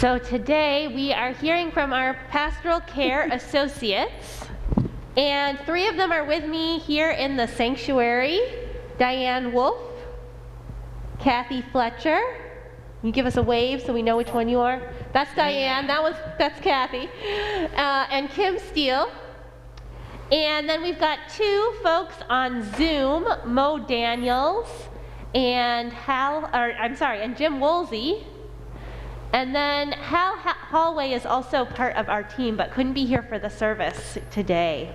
So today we are hearing from our pastoral care associates, and 3 of them are with me here in the sanctuary. Diane Wolf, Kathy Fletcher. You give us a wave so we know which one you are. That's Diane. That's Kathy. And Kim Steele. And then we've got 2 folks on Zoom, Mo Daniels and Jim Woolsey. And then Hal Hallway is also part of our team, but couldn't be here for the service today.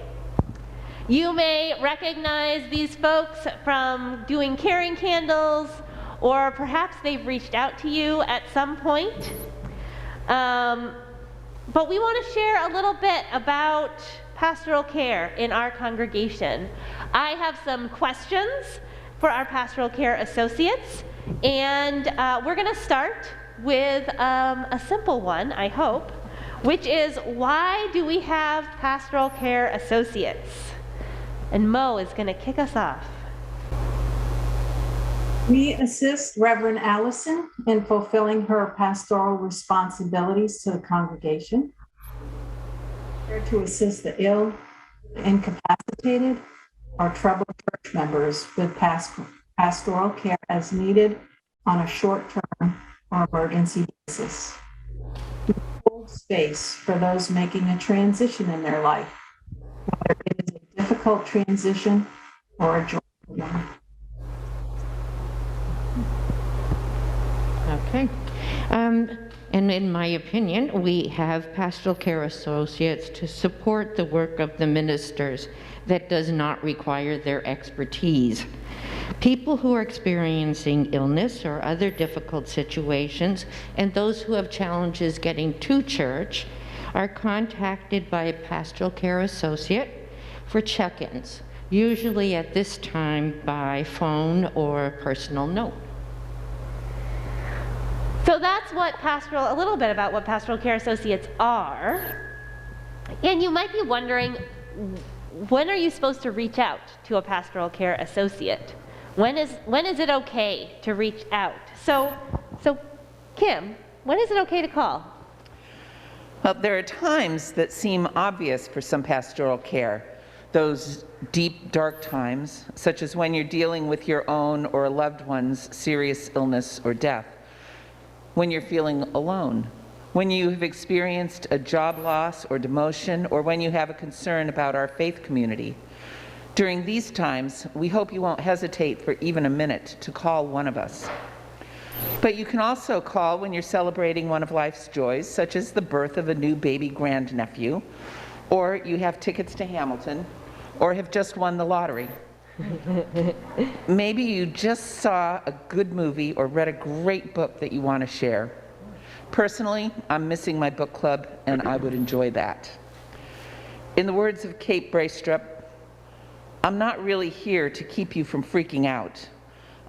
You may recognize these folks from doing caring candles, or perhaps they've reached out to you at some point. But we want to share a little bit about pastoral care in our congregation. I have some questions for our pastoral care associates, and we're going to start with a simple one, I hope, which is, why do we have pastoral care associates? And Mo is going to kick us off. We assist Reverend Allison in fulfilling her pastoral responsibilities to the congregation. We're to assist the ill, the incapacitated, or troubled church members with pastoral care as needed on a short-term or emergency basis. We hold space for those making a transition in their life, whether it is a difficult transition or a joyful one. Okay. And in my opinion, we have pastoral care associates to support the work of the ministers that does not require their expertise. People who are experiencing illness or other difficult situations, and those who have challenges getting to church, are contacted by a pastoral care associate for check-ins, usually at this time by phone or personal note. So that's a little bit about what pastoral care associates are. And you might be wondering, when are you supposed to reach out to a pastoral care associate? When is it okay to reach out? So Kim, when is it okay to call? Well, there are times that seem obvious for some pastoral care. Those deep, dark times, such as when you're dealing with your own or a loved one's serious illness or death. When you're feeling alone, when you have experienced a job loss or demotion, or when you have a concern about our faith community. During these times, we hope you won't hesitate for even a minute to call one of us. But you can also call when you're celebrating one of life's joys, such as the birth of a new baby grandnephew, or you have tickets to Hamilton, or have just won the lottery. Maybe you just saw a good movie or read a great book that you want to share. Personally, I'm missing my book club, and I would enjoy that. In the words of Kate Braystrup, I'm not really here to keep you from freaking out.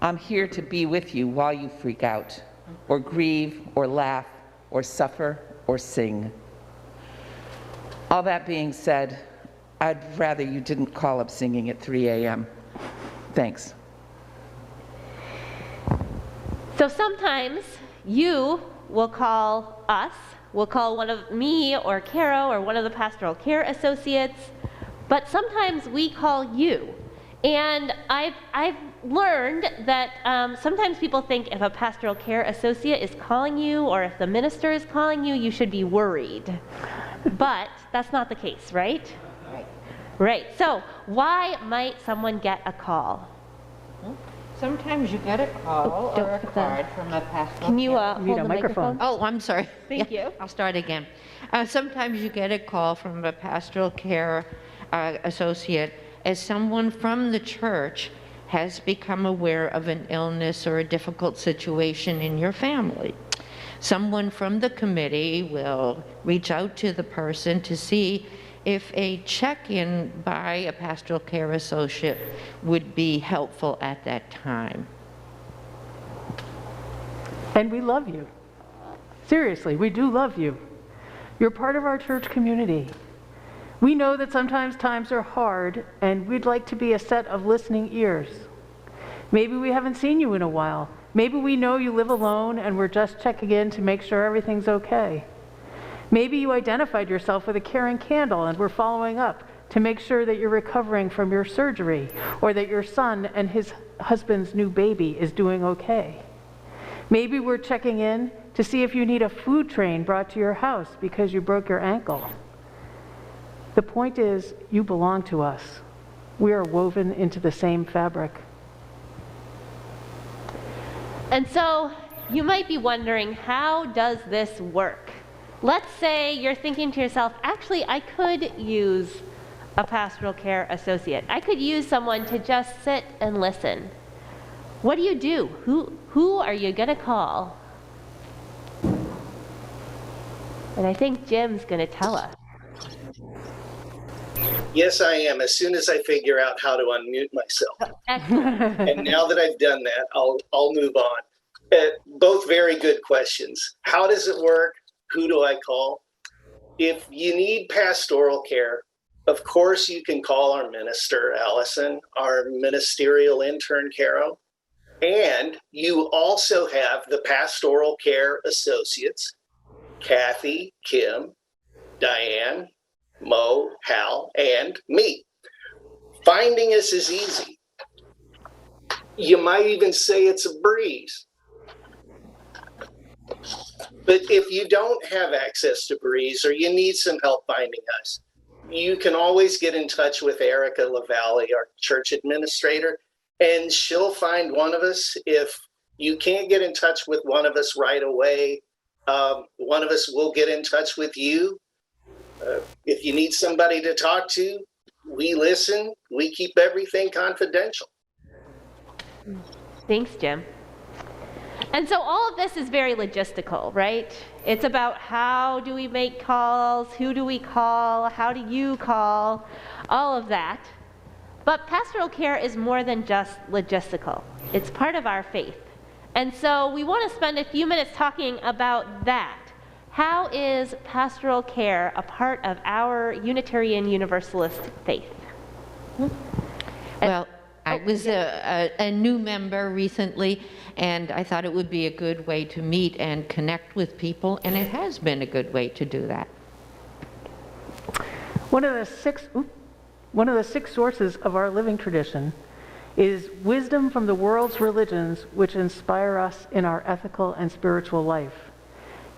I'm here to be with you while you freak out, or grieve, or laugh, or suffer, or sing. All that being said, I'd rather you didn't call up singing at 3 a.m. Thanks. So sometimes you will call us, we'll call one of me or Caro or one of the pastoral care associates, but sometimes we call you. And I've learned that sometimes people think if a pastoral care associate is calling you, or if the minister is calling you, you should be worried. But that's not the case, right? Right. So why might someone get a call? Sometimes you get a call or a card from a pastoral Can you care. hold the microphone? Oh, I'm sorry. Thank you. I'll start again. Sometimes you get a call from a pastoral care associate as someone from the church has become aware of an illness or a difficult situation in your family. Someone from the committee will reach out to the person to see if a check-in by a pastoral care associate would be helpful at that time. And we love you. Seriously, we do love you. You're part of our church community. We know that sometimes times are hard, and we'd like to be a set of listening ears. Maybe we haven't seen you in a while. Maybe we know you live alone and we're just checking in to make sure everything's okay. Maybe you identified yourself with a caring candle and we're following up to make sure that you're recovering from your surgery or that your son and his husband's new baby is doing okay. Maybe we're checking in to see if you need a food train brought to your house because you broke your ankle. The point is, you belong to us. We are woven into the same fabric. And so you might be wondering, how does this work? Let's say you're thinking to yourself, actually, I could use a pastoral care associate. I could use someone to just sit and listen. What do you do? Who are you going to call? And I think Jim's going to tell us. Yes, I am, as soon as I figure out how to unmute myself. Excellent. And now that I've done that, I'll move on. Both very good questions. How does it work? Who do I call? If you need pastoral care, of course you can call our minister, Allison, our ministerial intern, Caro, and you also have the pastoral care associates, Kathy, Kim, Diane, Mo, Hal, and me. Finding us is easy. You might even say it's a breeze. But if you don't have access to Breeze or you need some help finding us, you can always get in touch with Erica LaValle, our church administrator, and she'll find one of us. If you can't get in touch with one of us right away, one of us will get in touch with you. If you need somebody to talk to, we listen. We keep everything confidential. Thanks, Jim. And so all of this is very logistical, right? It's about how do we make calls, who do we call, how do you call, all of that. But pastoral care is more than just logistical. It's part of our faith. And so we want to spend a few minutes talking about that. How is pastoral care a part of our Unitarian Universalist faith? Well, I was a new member recently, and I thought it would be a good way to meet and connect with people, and it has been a good way to do that. One of the six sources of our living tradition is wisdom from the world's religions which inspire us in our ethical and spiritual life.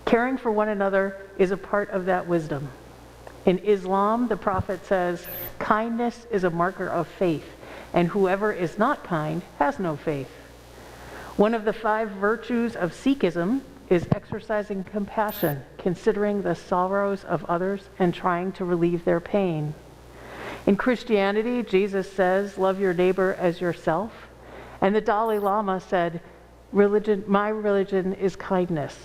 Caring for one another is a part of that wisdom. In Islam, the Prophet says, kindness is a marker of faith, and whoever is not kind has no faith. One of the 5 virtues of Sikhism is exercising compassion, considering the sorrows of others and trying to relieve their pain. In Christianity, Jesus says, love your neighbor as yourself. And the Dalai Lama said, my religion is kindness.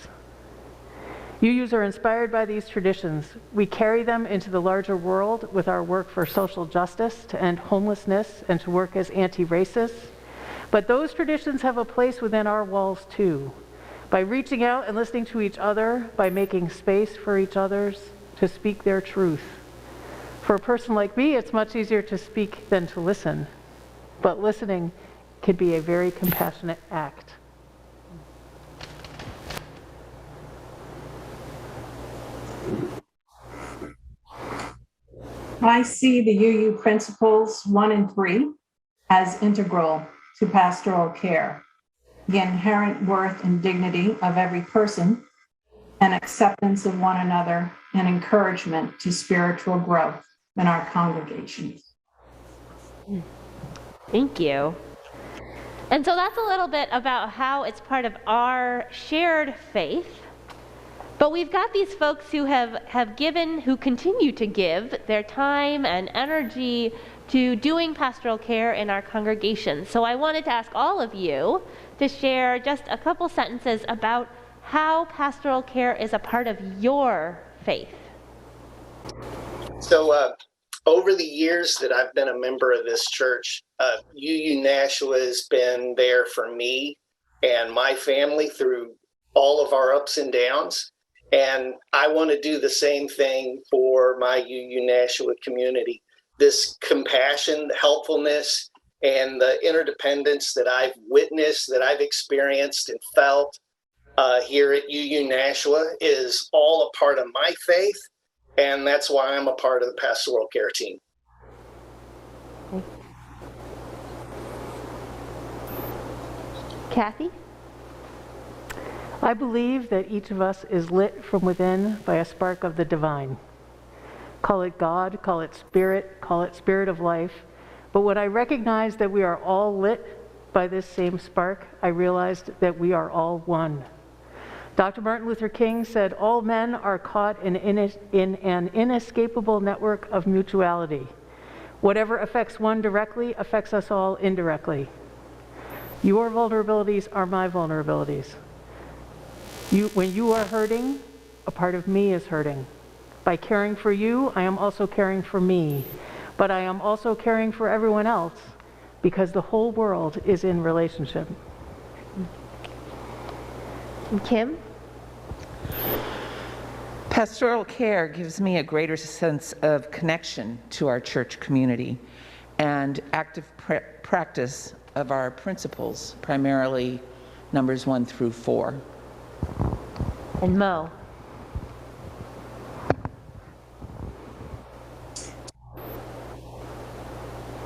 UUs are inspired by these traditions. We carry them into the larger world with our work for social justice, to end homelessness, and to work as anti-racists. But those traditions have a place within our walls too. By reaching out and listening to each other, by making space for each others to speak their truth. For a person like me, it's much easier to speak than to listen. But listening can be a very compassionate act. I see the UU principles 1 and 3 as integral to pastoral care, the inherent worth and dignity of every person, and acceptance of one another, and encouragement to spiritual growth in our congregations. Thank you. And so that's a little bit about how it's part of our shared faith. But we've got these folks who have given, who continue to give their time and energy to doing pastoral care in our congregation. So I wanted to ask all of you to share just a couple sentences about how pastoral care is a part of your faith. So over the years that I've been a member of this church, UU Nashua has been there for me and my family through all of our ups and downs. And I want to do the same thing for my UU Nashua community. This compassion, helpfulness, and the interdependence that I've witnessed, that I've experienced and felt here at UU Nashua is all a part of my faith, and that's why I'm a part of the pastoral care team. Kathy? I believe that each of us is lit from within by a spark of the divine. Call it God, call it spirit of life. But when I recognized that we are all lit by this same spark, I realized that we are all one. Dr. Martin Luther King said, all men are caught in an inescapable network of mutuality. Whatever affects one directly affects us all indirectly. Your vulnerabilities are my vulnerabilities. When you are hurting, a part of me is hurting. By caring for you, I am also caring for me. But I am also caring for everyone else because the whole world is in relationship. Kim? Pastoral care gives me a greater sense of connection to our church community and active practice of our principles, primarily numbers 1 through 4. And Mo?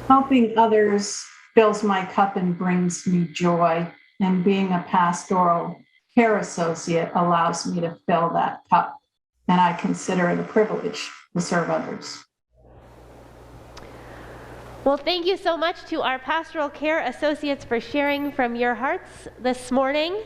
Helping others fills my cup and brings me joy, and being a pastoral care associate allows me to fill that cup, and I consider it a privilege to serve others. Well, thank you so much to our pastoral care associates for sharing from your hearts this morning.